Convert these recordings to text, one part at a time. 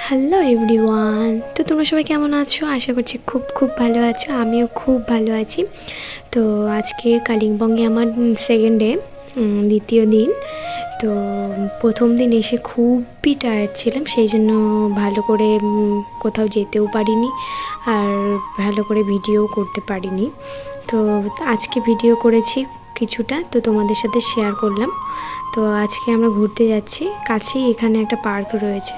Hello everyone. তো তোমরা সবাই কেমন আছো? আশা করছি খুব খুব ভালো আছো। আমিও খুব ভালো আছি। তো আজকে কালিম্পংয়ে আমার সেকেন্ড ডে, দ্বিতীয় দিন। তো প্রথম দিন এসে খুবই টায়ার্ড ছিলাম, সেই জন্য ভালো করে কোথাও যেতেও পারিনি আর ভালো করে ভিডিও করতে পারিনি। তো আজকে ভিডিও করেছি কিছুটা, তো তোমাদের সাথে শেয়ার করলাম। তো আজকে আমরা ঘুরতে যাচ্ছি, কাছেই এখানে একটা পার্ক রয়েছে।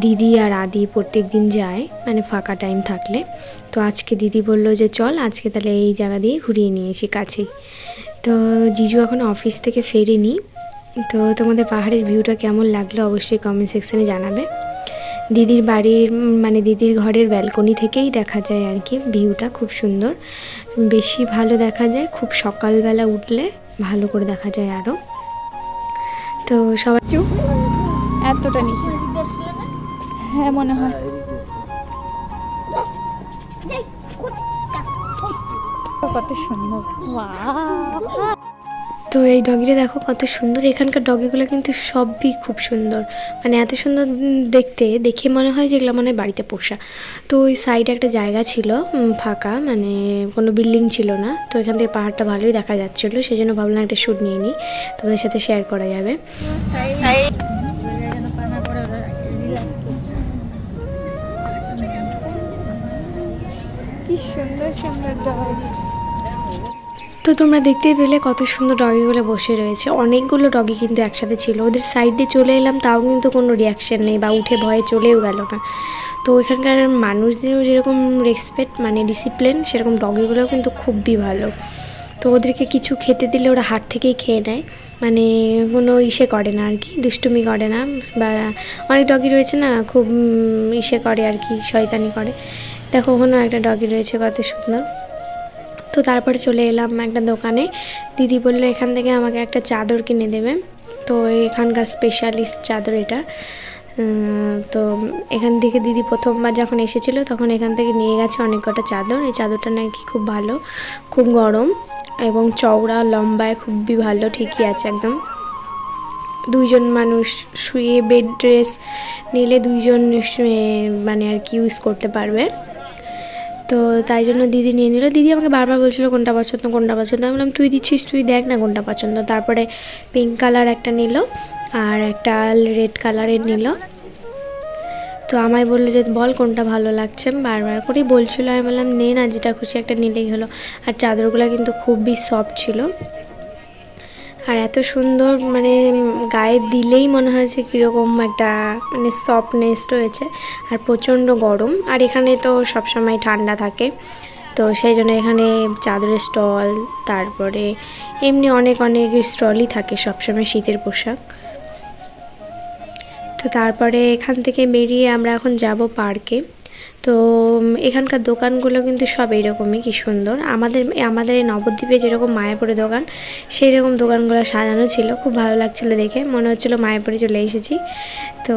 দিদি আর আদি প্রত্যেক দিন যায়, মানে ফাঁকা টাইম থাকলে। তো আজকে দিদি বলল যে চল আজকে তাহলে এই জায়গা দিয়ে ঘুরিয়ে নিয়ে এসি কাছেই। তো জিজু এখন অফিস থেকে ফেরেনি। তো তোমাদের পাহাড়ের ভিউটা কেমন লাগলো অবশ্যই কমেন্ট সেকশানে জানাবে। দিদির বাড়ির মানে দিদির ঘরের ব্যালকনি থেকেই দেখা যায় আর কি, ভিউটা খুব সুন্দর। বেশি ভালো দেখা যায় খুব সকালবেলা উঠলে, ভালো করে দেখা যায় আরও। তো সবাই চুপ, এতটা নিচে, হ্যাঁ মনে হয়। কত সুন্দর, তো এই ডগিটা দেখো কত সুন্দর। এখানকার ডগিগুলো কিন্তু সবই খুব সুন্দর, মানে এত সুন্দর দেখতে, দেখে মনে হয় যেগুলো মনে হয় বাড়িতে পোষা। তো ওই সাইডে একটা জায়গা ছিল ফাঁকা, মানে কোনো বিল্ডিং ছিল না। তো এখান থেকে পাহাড়টা ভালোই দেখা যাচ্ছিলো, সেই জন্য ভাবলাম একটা শ্যুট নিয়ে নিই, তোমাদের সাথে শেয়ার করা যাবে। কি সুন্দর সুন্দর ডগি। তো তোমরা দেখতেই পেলে কত সুন্দর ডগিগুলো বসে রয়েছে। অনেকগুলো ডগি কিন্তু একসাথে ছিল। ওদের সাইড দিয়ে চলে এলাম, তাও কিন্তু কোনো রিয়াকশান নেই বা উঠে ভয়ে চলেও গেল না। তো এখানকার মানুষদেরও যেরকম রেসপেক্ট মানে ডিসিপ্লিন, সেরকম ডগিগুলোও কিন্তু খুবই ভালো। তো ওদেরকে কিছু খেতে দিলে ওরা হাত থেকেই খেয়ে নেয়, মানে কোনো ইসে করে না আর কি, দুষ্টুমি করে না। বা অনেক ডগি রয়েছে না খুব ইসে করে আর কি, শয়তানি করে। দেখো ওখানেও একটা ডগি রয়েছে কত সুন্দর। তো তারপরে চলে এলাম একটা দোকানে। দিদি বললো এখান থেকে আমাকে একটা চাদর কিনে দেবে। তো এখানকার স্পেশালিস্ট চাদর এটা। তো এখান থেকে দিদি প্রথমবার যখন এসেছিলো তখন এখান থেকে নিয়ে গেছে অনেক কটা চাদর। এই চাদরটা নাকি খুব ভালো, খুব গরম এবং চওড়া, লম্বায় খুবই ভালো, ঠিকই আছে একদম। দুইজন মানুষ শুয়ে বেড ড্রেস নিলে দুইজন মানে আর কি ইউজ করতে পারবে। তো তাই জন্য দিদি নিয়ে নিল। দিদি আমাকে বারবার বলছিল কোনটা পছন্দ কোনটা পছন্দ। আমি বললাম তুই দিচ্ছিস, তুই দেখ না কোনটা পছন্দ। তারপরে পিঙ্ক কালার একটা নিল আর একটা রেড কালারের নিল। তো আমায় বললো যে বল কোনটা ভালো লাগছে, বারবার করেই বলছিলো। আমি বললাম নে না, যেটা খুশি একটা নিলেই হলো। আর চাদরগুলো কিন্তু খুবই সফট ছিল আর এত সুন্দর, মানে গায়ে দিলেই মনে হয়েছে কীরকম একটা মানে সফটনেস রয়েছে। আর প্রচণ্ড গরম, আর এখানে তো সবসময় ঠান্ডা থাকে। তো সেই জন্য এখানে চাদরের স্টল, তারপরে এমনি অনেক অনেক স্টলই থাকে সবসময় শীতের পোশাক। তো তারপরে এখান থেকে বেরিয়ে আমরা এখন যাব পার্কে। তো এখানকার দোকানগুলো কিন্তু সব এইরকমই, কি সুন্দর। আমাদের এই নবদ্বীপে যেরকম মায়াপুরে দোকান, সেই রকম দোকানগুলো সাজানো ছিল, খুব ভালো লাগছিলো দেখে, মনে হচ্ছিলো মায়াপুরে চলে এসেছি। তো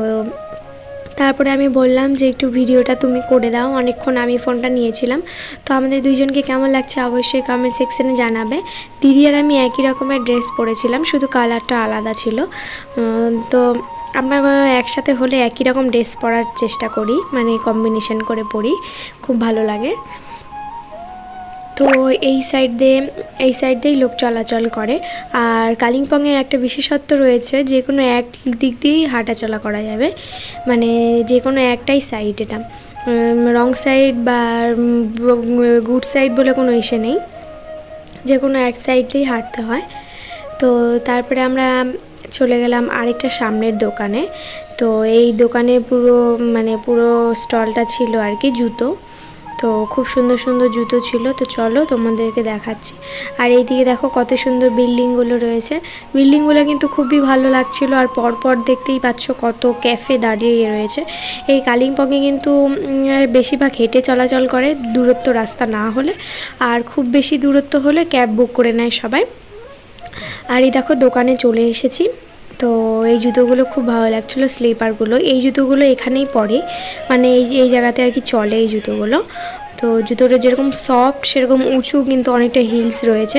তারপরে আমি বললাম যে একটু ভিডিওটা তুমি করে দাও, অনেকক্ষণ আমি ফোনটা নিয়েছিলাম। তো আমাদের দুইজনকে কেমন লাগছে অবশ্যই কমেন্ট সেকশানে জানাবে। দিদি আর আমি একই রকমের ড্রেস পরেছিলাম, শুধু কালারটা আলাদা ছিল। তো আমরা একসাথে হলে একই রকম ড্রেস পরার চেষ্টা করি, মানে কম্বিনেশন করে পরি, খুব ভালো লাগে। তো এই সাইড দিয়েই লোক চলাচল করে। আর কালিম্পংয়ের একটা বিশেষত্ব রয়েছে, যে কোনো এক দিক দিয়েই হাঁটাচলা করা যাবে, মানে যে কোনো একটাই সাইড। এটা রং সাইড বা গুড সাইড বলে কোনো ইসে নেই, যে কোনো এক সাইড দিয়েই হাঁটতে হয়। তো তারপরে আমরা চলে গেলাম আরেকটা সামনের দোকানে। তো এই দোকানে পুরো স্টলটা ছিল আর কি জুতো। তো খুব সুন্দর সুন্দর জুতো ছিল। তো চলো তোমাদেরকে দেখাচ্ছি। আর এইদিকে দেখো কত সুন্দর বিল্ডিংগুলো রয়েছে। বিল্ডিংগুলো কিন্তু খুবই ভালো লাগছিল। আর পরপর দেখতেই পাচ্ছ কত ক্যাফে দাঁড়িয়ে রয়েছে। এই কালিম্পংয়ে কিন্তু বেশিরভাগ হেঁটে চলাচল করে, দূরত্ব রাস্তা না হলে। আর খুব বেশি দূরত্ব হলে ক্যাব বুক করে নেয় সবাই। আর এই দেখো দোকানে চলে এসেছি। তো এই জুতোগুলো খুব ভালো লাগছিলো, স্লিপারগুলো। এই জুতোগুলো এখানেই পরে, মানে এই জায়গাতে আর কি চলে এই জুতোগুলো। তো জুতোটা যেরকম সফট সেরকম উঁচু, কিন্তু অনেকটা হিলস রয়েছে।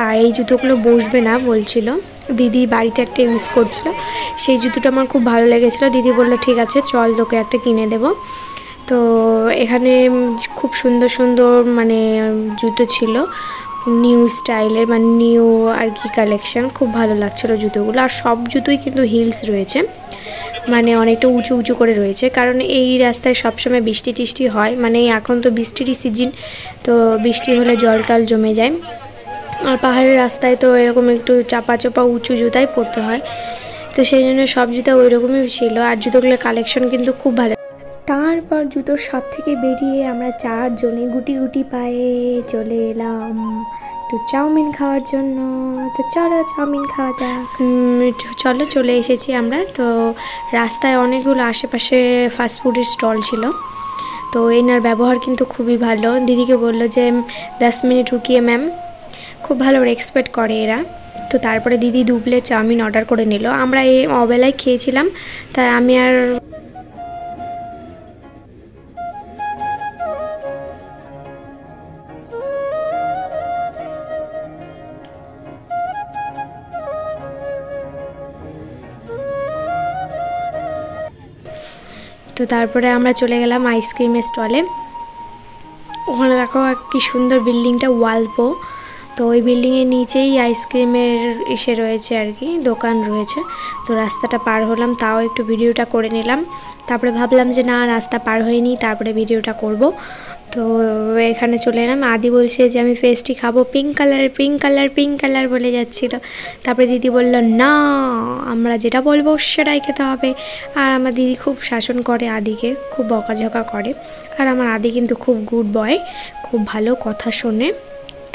আর এই জুতোগুলো বসবে না বলছিল, দিদি বাড়িতে একটা ইউজ করছিল, সেই জুতোটা আমার খুব ভালো লেগেছিলো। দিদি বললো ঠিক আছে চল তোকে একটা কিনে দেবো। তো এখানে খুব সুন্দর সুন্দর মানে জুতো ছিল, নিউ স্টাইলের, মানে নিউ আর কি কালেকশান। খুব ভালো লাগছিলো জুতোগুলো। আর সব জুতোই কিন্তু হিলস রয়েছে, মানে অনেকটা উঁচু উঁচু করে রয়েছে, কারণ এই রাস্তায় সবসময় বৃষ্টি টিষ্টি হয়, মানে এখন তো বৃষ্টিরই সিজন, তো বৃষ্টি হলে জল টল জমে যায়। আর পাহাড়ের রাস্তায় তো এরকম একটু চাপা চাপা উঁচু জুতাই পরতে হয়, তো সেই জন্য সব জুতা ওই রকমই ছিল। আর জুতোগুলোর কালেকশন কিন্তু খুব ভালো। তারপর জুতোর শপ থেকে বেরিয়ে আমরা 4 জনে গুটি গুটি পায়ে চলে এলাম একটু চাউমিন খাওয়ার জন্য। তো চলো চাউমিন খাওয়া যাক। চলো চলে এসেছি আমরা। তো রাস্তায় অনেকগুলো আশেপাশে ফাস্টফুডের স্টল ছিল, তো এনার ব্যবহার কিন্তু খুবই ভালো। দিদিকে বললো যে 10 মিনিট রুকিয়ে ম্যাম, খুব ভালো রেসপেক্ট করে এরা। তো তারপরে দিদি 2 প্লেট চাউমিন অর্ডার করে নিল। আমরা এই অবেলায় খেয়েছিলাম, তাই আমি আর তো তারপরে আমরা চলে গেলাম আইসক্রিমের স্টলে। ওখানে দেখো কি সুন্দর বিল্ডিংটা, ওয়ালপো। তো ওই বিল্ডিংয়ের নিচেই আইসক্রিমের এসে রয়েছে আর কি, দোকান রয়েছে। তো রাস্তাটা পার হলাম, তাও একটু ভিডিওটা করে নিলাম। তারপরে ভাবলাম যে না, রাস্তা পার হয়নি, তারপরে ভিডিওটা করব। তো এখানে চলে এলাম। আদি বলছে যে আমি পেস্ট্রি খাবো, পিঙ্ক কালারের, পিঙ্ক কালার, পিঙ্ক কালার বলে যাচ্ছিল। তারপরে দিদি বলল না, আমরা যেটা বলবো সেটাই খেতে হবে। আর আমার দিদি খুব শাসন করে আদিকে, খুব বকাঝকা করে। আর আমার আদি কিন্তু খুব গুড বয়, খুব ভালো কথা শোনে।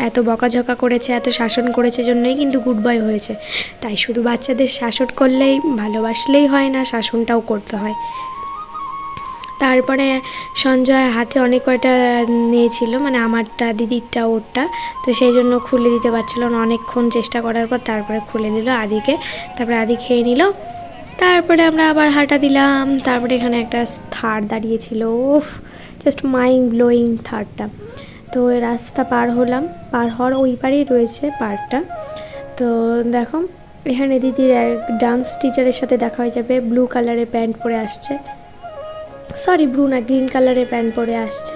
এত বকাঝকা করেছে, এত শাসন করেছে জন্যই কিন্তু গুড বয় হয়েছে। তাই শুধু বাচ্চাদের শাসন করলেই, ভালোবাসলেই হয় না, শাসনটাও করতে হয়। তারপরে সঞ্জয় হাতে অনেক কয়টা নিয়েছিল, মানে আমারটা, দিদিরটা, ওরটা। তো সেই জন্য খুলে দিতে পারছিল না, অনেকক্ষণ চেষ্টা করার পর তারপরে খুলে দিল আদিকে। তারপরে আদি খেয়ে নিল। তারপরে আমরা আবার হাঁটা দিলাম। তারপরে এখানে একটা থার দাঁড়িয়েছিল, ওফ, জাস্ট মাইন্ড ব্লোয়িং থারটা। তো রাস্তা পার হলাম, পার হওয়ার ওই পারেই রয়েছে পার্কটা। তো দেখো এখানে দিদির ডান্স টিচারের সাথে দেখা হয়ে যাবে। ব্লু কালারের প্যান্ট পরে আসছে, सॉरी ब्लू ना, ग्रीन कलर पैंट परे आसছে।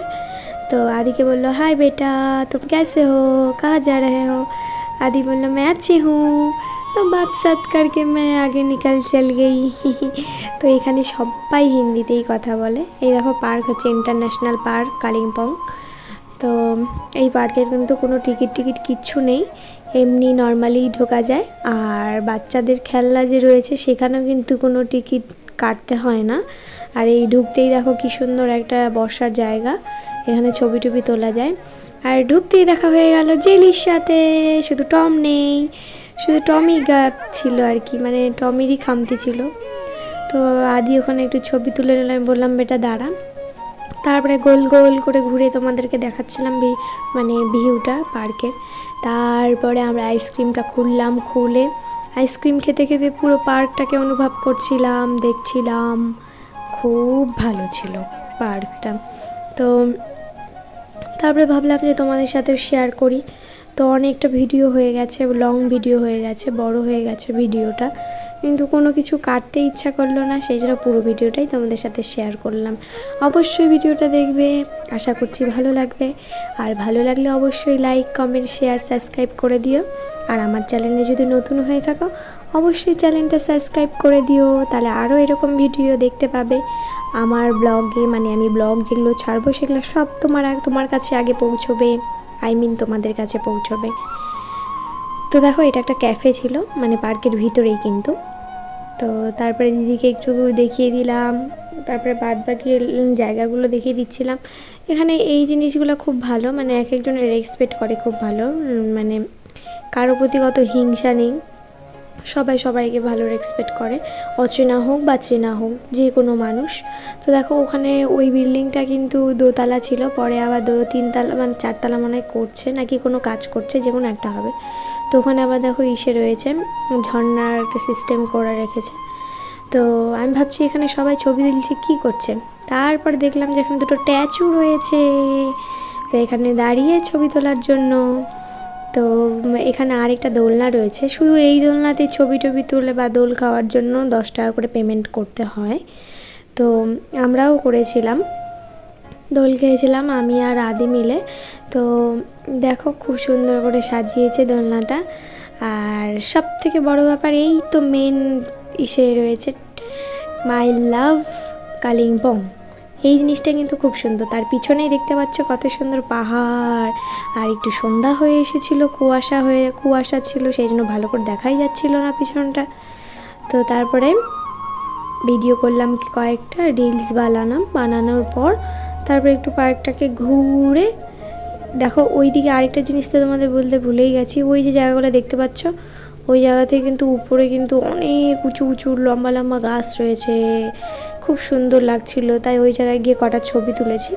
तो आदि के बोलो हाय बेटा, तुम कैसे हो, कहाँ जा रहे हो। आदि बोलो मैं अच्छी हूँ। तो बात सात करके मैं आगे निकल चल गई। तो এখানে সবাই হিন্দিতেই কথা বলে। এই দেখো পার্ক হচ্ছে ইন্টারন্যাশনাল পার্ক কালিম্পং। তো এই পার্কের কিন্তু কোনো টিকিট কিচ্ছু নেই, এমনি নর্মালি ঢোকা যায়। আর বাচ্চাদের খেলনা যে রয়েছে সেখানেও কিন্তু কোনো টিকিট কাটতে হয় না। আর এই ঢুকতেই দেখো কি সুন্দর একটা বসার জায়গা, এখানে ছবি টবি তোলা যায়। আর ঢুকতেই দেখা হয়ে গেল জেলির সাথে, শুধু টম নেই, শুধু টমি গাছ ছিল আর কি, মানে টমিরই খামতি ছিল। তো আদি ওখানে একটু ছবি তুলে নিলাম, বললাম বেটা দাঁড়া। তারপরে গোল গোল করে ঘুরে তোমাদেরকে দেখাচ্ছিলাম মানে ভিউটা পার্কের। তারপরে আমরা আইসক্রিমটা খুললাম, খুলে আইসক্রিম খেতে খেতে পুরো পার্কটাকে অনুভব করছিলাম, দেখছিলাম। খুব ভালো ছিল পার্কটা। তো তারপরে ভাবলাম যে তোমাদের সাথে শেয়ার করি। তো অনেকটা ভিডিও হয়ে গেছে, লং ভিডিও হয়ে গেছে, বড় হয়ে গেছে ভিডিওটা, কিন্তু কোনো কিছু কাটতে ইচ্ছা করলো না, সেই জন্য পুরো ভিডিওটাই তোমাদের সাথে শেয়ার করলাম। অবশ্যই ভিডিওটা দেখবে, আশা করছি ভালো লাগবে। আর ভালো লাগলে অবশ্যই লাইক, কমেন্ট, শেয়ার, সাবস্ক্রাইব করে দিও। আর আমার চ্যানেলে যদি নতুন হয়ে থাকো অবশ্যই চ্যানেলটা সাবস্ক্রাইব করে দিও, তাহলে আরও এরকম ভিডিও দেখতে পাবে। আমার ব্লগে, মানে আমি ব্লগ যেগুলো ছাড়বো সেগুলো সব তোমার কাছে আগে পৌঁছবে, তোমাদের কাছে পৌঁছবে। তো দেখো এটা একটা ক্যাফে ছিল, মানে পার্কের ভিতরেই কিন্তু। তো তারপরে দিদিকে একটু দেখিয়ে দিলাম, তারপরে বাদ বাকি জায়গাগুলো দেখিয়ে দিচ্ছিলাম। এখানে এই জিনিসগুলো খুব ভালো, মানে এক একজনের রেসপেক্ট করে খুব ভালো, মানে কারো প্রতি কত হিংসা নেই, সবাই সবাইকে ভালো রেসপেক্ট করে, অচেনা হোক বা চেনা হোক, যে কোনো মানুষ। তো দেখো ওখানে ওই বিল্ডিংটা কিন্তু দোতলা ছিল, পরে আবার 2-3 মানে 4 মনে হয় করছে, নাকি কোনো কাজ করছে, যে কোনো একটা হবে। তো ওখানে আবার দেখো ইসে রয়েছে, ঝর্ণার একটা সিস্টেম করে রেখেছে। তো আমি ভাবছি এখানে সবাই ছবি তুলছে, কী করছে। তারপর দেখলাম যে এখানে দুটো স্ট্যাচু রয়েছে, তো এখানে দাঁড়িয়ে ছবি তোলার জন্য। তো এখানে আরেকটা দোলনা রয়েছে, শুধু এই দোলনাতে ছবি টবি তুলে বা দোল খাওয়ার জন্য 10 টাকা করে পেমেন্ট করতে হয়। তো আমরাও করেছিলাম, দোল খেয়েছিলাম আমি আর আদি মিলে। তো দেখো খুব সুন্দর করে সাজিয়েছে দোলনাটা। আর সব থেকে বড় ব্যাপার এই তো মেন ইসে রয়েছে মাই লাভ কালিম্পং, এই জিনিসটা কিন্তু খুব সুন্দর। তার পিছনেই দেখতে পাচ্ছ কত সুন্দর পাহাড়, আর একটু সন্ধ্যা হয়ে এসেছিল, কুয়াশা ছিল, সেই জন্য ভালো করে দেখাই যাচ্ছিল না পিছনটা। তো তারপরে ভিডিও করলাম কয়েকটা, রিলস বানানোর পর তারপরে একটু পার্কটাকে ঘুরে দেখো। ওই দিকে আরেকটা জিনিস তো তোমাদের বলতে ভুলেই গেছি, ওই যে জায়গাগুলো দেখতে পাচ্ছ ওই জায়গা থেকে কিন্তু উপরে কিন্তু অনেক উঁচু উঁচু লম্বা লম্বা গাছ রয়েছে, খুব সুন্দর লাগছিল। তাই ওই জায়গায় গিয়ে কটা ছবি তুলেছি।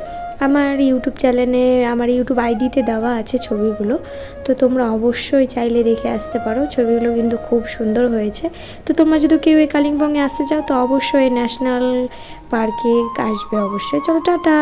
আমার ইউটিউব চ্যানেলে, আমার ইউটিউব আইডিতে দেওয়া আছে ছবিগুলো, তো তোমরা অবশ্যই চাইলে দেখে আসতে পারো। ছবিগুলো কিন্তু খুব সুন্দর হয়েছে। তো তোমরা যদি কেউ এই কালিম্পংয়ে আসতে চাও তো অবশ্যই ন্যাশনাল পার্কে আসবে অবশ্যই। চলো টাটা।